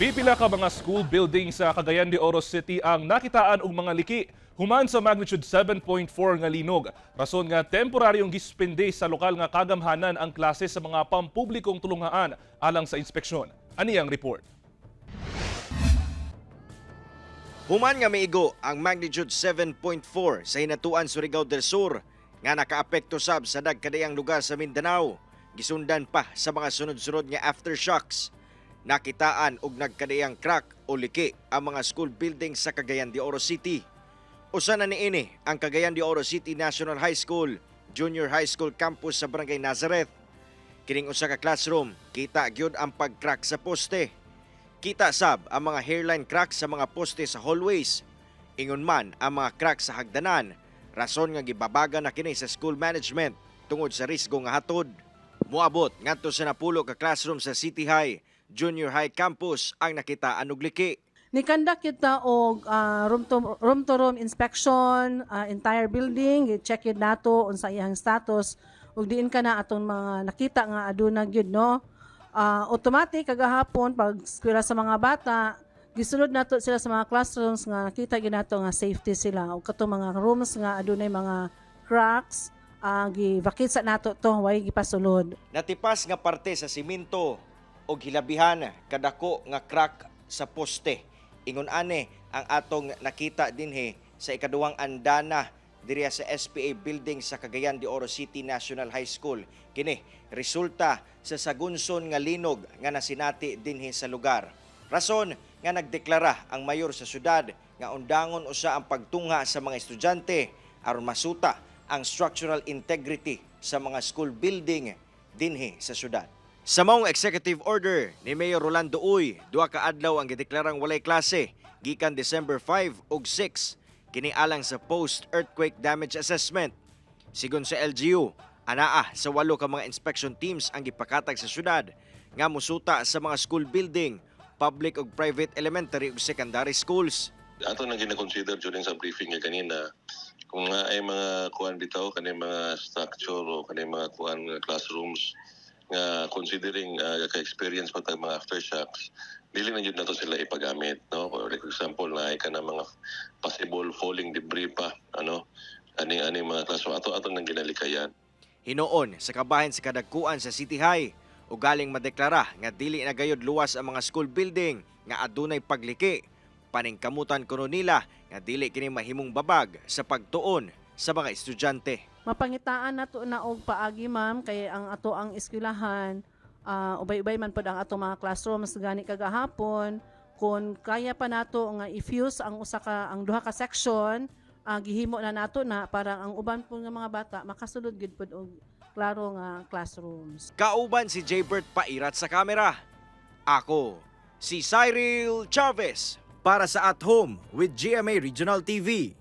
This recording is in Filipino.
Pipila ka mga school building sa Cagayan de Oro City ang nakitaan og mga liki human sa magnitude 7.4 nga linog. Rason nga temporaryong gispende sa lokal nga kagamhanan ang klase sa mga pampublikong tulungaan alang sa inspeksyon. Ani ang report. Human nga maigo ang magnitude 7.4 sa Hinatuan, Surigao del Sur nga nakaapekto sab sa dagkadayang lugar sa Mindanao. Gisundan pa sa mga sunod-sunod nga aftershocks. Nakitaan og nagkadayang crack o liki ang mga school building sa Cagayan de Oro City. Usa na niini ang Cagayan de Oro City National High School, Junior High School campus sa Barangay Nazareth. Kining usa ka classroom, kita gyud ang pag-crack sa poste. Kita sab ang mga hairline crack sa mga poste sa hallways. Ingon man ang mga crack sa hagdanan, rason nga gibabaga na kini sa school management tungod sa risgo nga hatod. Muabot ngadto sa napulo ka classroom sa City High, Junior High campus ang nakitaan og liki. Nikandak kita og room to room inspection, entire building, i-check yun nato unsa iyang status ug diin ka na atong mga nakita nga aduna gyud no. Automatic kagahapon pag eskwela sa mga bata, gisulod nato sila sa mga classrooms nga nakita gyud nato nga safety sila ug katong mga rooms nga adunay mga cracks, gi-vacate sa nato to way gipasulod. Natipas nga parte sa simento og hilabihan kadako nga crack sa poste. Ingon ane ang atong nakita dinhi sa ikaduhang andana diriya sa SPA building sa Cagayan de Oro City National High School. Kini resulta sa sagunson nga linog nga nasinati dinhi sa lugar. Rason nga nagdeklara ang mayor sa syudad nga undangon usa ang pagtungha sa mga estudyante aron masuta ang structural integrity sa mga school building dinhi sa syudad. Sa maong executive order ni Mayor Rolando Uy, duha ka adlaw ang gideklarang walay klase gikan December 5 ug 6 kini alang sa post-earthquake damage assessment. Sigon sa LGU, anaa sa 8 ka mga inspection teams ang gipakatag sa syudad nga musuta sa mga school building, public ug private elementary ug secondary schools. Ato nang gina-consider during sa briefing nga kanina kung nga ay mga kuan bitaw kanay mga structure o kanay mga kuan classrooms nga considering ka-experience patag mga aftershocks, dili na yun na to sila ipagamit, no? For example, na ay ka na mga possible falling debris pa, ani mga classroom atong nang ginalikayan. Hinoon sa kabahin sa kadagkuan sa City High ug galing madeklara nga dili na gayud luwas ang mga school building nga adunay pagliki. Paningkamutan kuno nila nga dili kini mahimong babag sa pagtuon sa mga estudyante. Mapangitaan nato na og paagi ma'am kay ang ato ang eskwelahan ubay-ubay man pod ang ato mga classrooms gani kagahapon kung kaya pa nato nga i-fuse ang duha ka section gihimo na nato na para ang uban po nga mga bata makasulod gid pod og klaro nga classrooms. Kauban si Jaybert Pairat sa kamera. Ako si Cyril Chavez para sa At Home with GMA Regional TV.